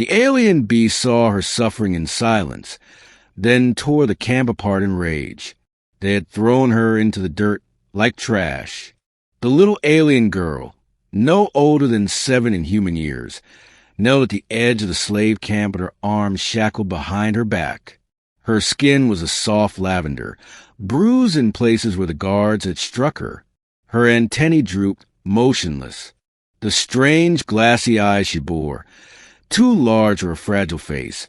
The alien beast saw her suffering in silence, then tore the camp apart in rage. They had thrown her into the dirt like trash. The little alien girl, no older than 7 in human years, knelt at the edge of the slave camp with her arms shackled behind her back. Her skin was a soft lavender, bruised in places where the guards had struck her. Her antennae drooped, motionless. The strange, glassy eyes she bore, too large for a fragile face,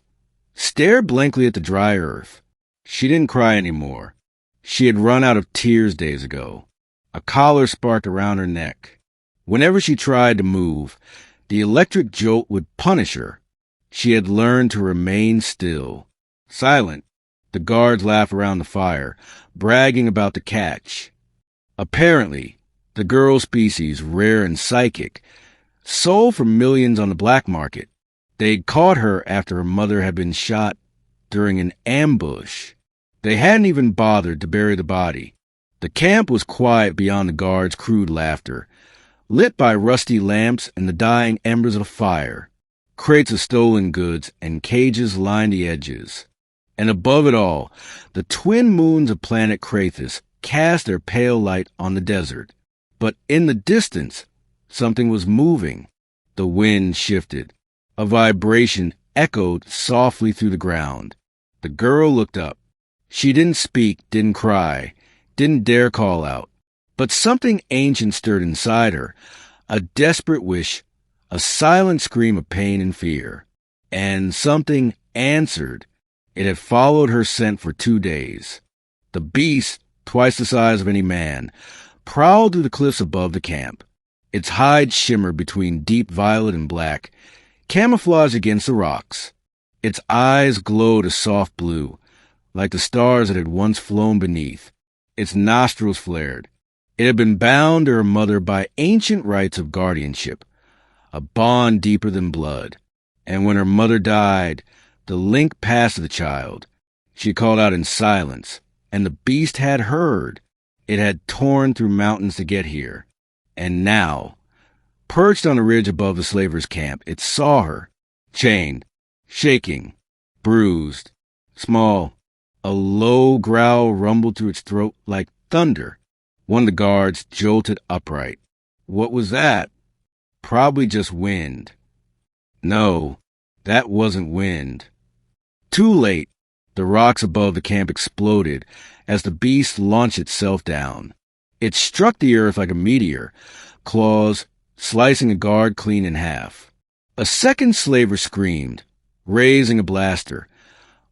stared blankly at the dry earth. She didn't cry anymore. She had run out of tears days ago. A collar sparked around her neck. Whenever she tried to move, the electric jolt would punish her. She had learned to remain still. Silent, the guards laughed around the fire, bragging about the catch. Apparently, the girl species, rare and psychic, sold for millions on the black market. They'd caught her after her mother had been shot during an ambush. They hadn't even bothered to bury the body. The camp was quiet beyond the guards' crude laughter, lit by rusty lamps and the dying embers of fire. Crates of stolen goods and cages lined the edges. And above it all, the twin moons of planet Krathus cast their pale light on the desert. But in the distance, something was moving. The wind shifted. A vibration echoed softly through the ground. The girl looked up. She didn't speak, didn't cry, didn't dare call out. But something ancient stirred inside her, a desperate wish, a silent scream of pain and fear. And something answered. It had followed her scent for 2 days. The beast, twice the size of any man, prowled through the cliffs above the camp. Its hide shimmered between deep violet and black, camouflaged against the rocks. Its eyes glowed a soft blue, like the stars that had once flown beneath. Its nostrils flared. It had been bound to her mother by ancient rites of guardianship, a bond deeper than blood. And when her mother died, the link passed to the child. She called out in silence, and the beast had heard. It had torn through mountains to get here. And now, perched on a ridge above the slavers' camp, it saw her, chained, shaking, bruised, small. A low growl rumbled through its throat like thunder. One of the guards jolted upright. What was that? Probably just wind. No, that wasn't wind. Too late. The rocks above the camp exploded as the beast launched itself down. It struck the earth like a meteor, claws slicing a guard clean in half. A second slaver screamed, raising a blaster,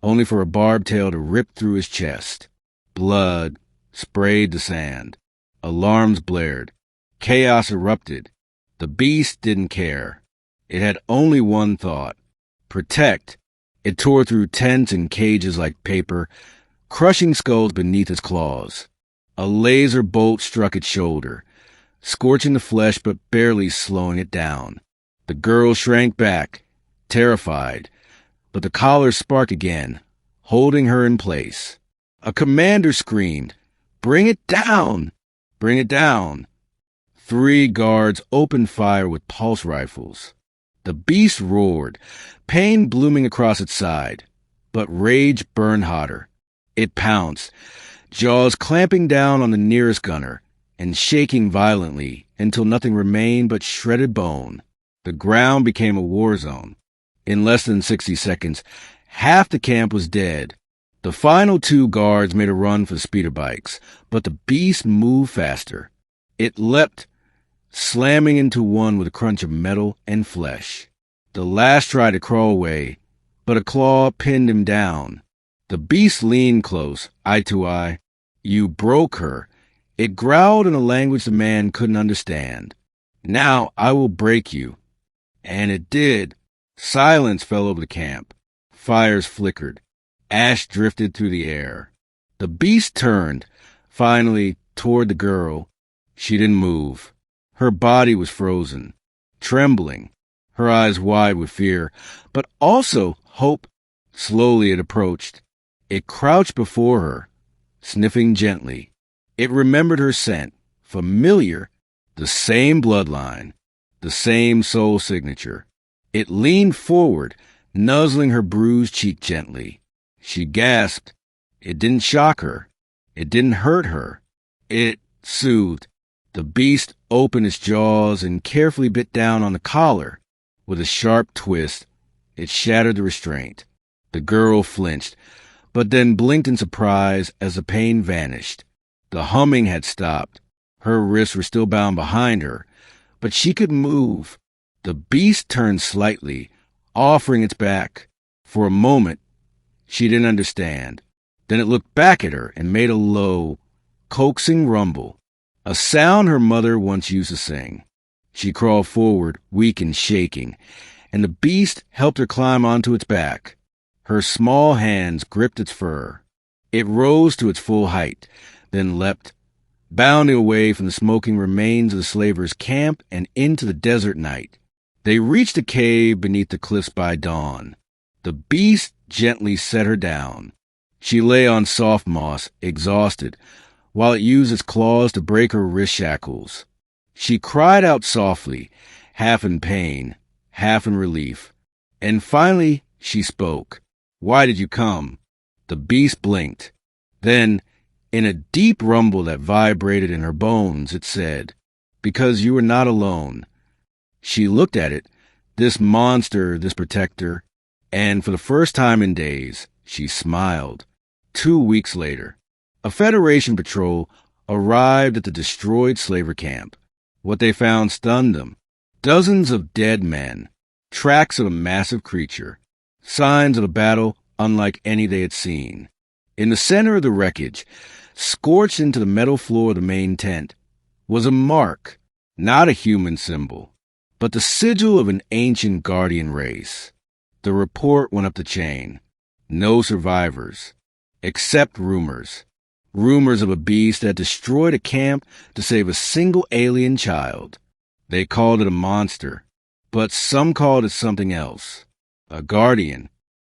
only for a barbed tail to rip through his chest. Blood sprayed the sand. Alarms blared. Chaos erupted. The beast didn't care. It had only one thought: protect. It tore through tents and cages like paper, crushing skulls beneath its claws. A laser bolt struck its shoulder, scorching the flesh but barely slowing it down. The girl shrank back, terrified, but the collar sparked again, holding her in place. A commander screamed, "Bring it down! Bring it down!" 3 guards opened fire with pulse rifles. The beast roared, pain blooming across its side. But rage burned hotter. It pounced, jaws clamping down on the nearest gunner and shaking violently until nothing remained but shredded bone. The ground became a war zone. In less than 60 seconds, half the camp was dead. The final 2 guards made a run for the speeder bikes, but the beast moved faster. It leapt, slamming into one with a crunch of metal and flesh. The last tried to crawl away, but a claw pinned him down. The beast leaned close, eye to eye. "You broke her." It growled in a language the man couldn't understand. "Now I will break you." And it did. Silence fell over the camp. Fires flickered. Ash drifted through the air. The beast turned, finally, toward the girl. She didn't move. Her body was frozen, trembling, her eyes wide with fear, but also hope. Slowly it approached. It crouched before her, sniffing gently. It remembered her scent, familiar, the same bloodline, the same soul signature. It leaned forward, nuzzling her bruised cheek gently. She gasped. It didn't shock her. It didn't hurt her. It soothed. The beast opened its jaws and carefully bit down on the collar. With a sharp twist, it shattered the restraint. The girl flinched, but then blinked in surprise as the pain vanished. The humming had stopped. Her wrists were still bound behind her, but she could move. The beast turned slightly, offering its back. For a moment, she didn't understand. Then it looked back at her and made a low, coaxing rumble, a sound her mother once used to sing. She crawled forward, weak and shaking, and the beast helped her climb onto its back. Her small hands gripped its fur. It rose to its full height, then leapt, bounding away from the smoking remains of the slavers' camp and into the desert night. They reached a cave beneath the cliffs by dawn. The beast gently set her down. She lay on soft moss, exhausted, while it used its claws to break her wrist shackles. She cried out softly, half in pain, half in relief. And finally she spoke. "Why did you come?" The beast blinked. Then, in a deep rumble that vibrated in her bones, it said, "Because you are not alone." She looked at it, this monster, this protector, and for the first time in days, she smiled. 2 weeks later, a Federation patrol arrived at the destroyed slaver camp. What they found stunned them. Dozens of dead men, tracks of a massive creature, signs of a battle unlike any they had seen. In the center of the wreckage, scorched into the metal floor of the main tent, was a mark, not a human symbol, but the sigil of an ancient guardian race. The report went up the chain. No survivors, except rumors. Rumors of a beast that destroyed a camp to save a single alien child. They called it a monster, but some called it something else. A guardian,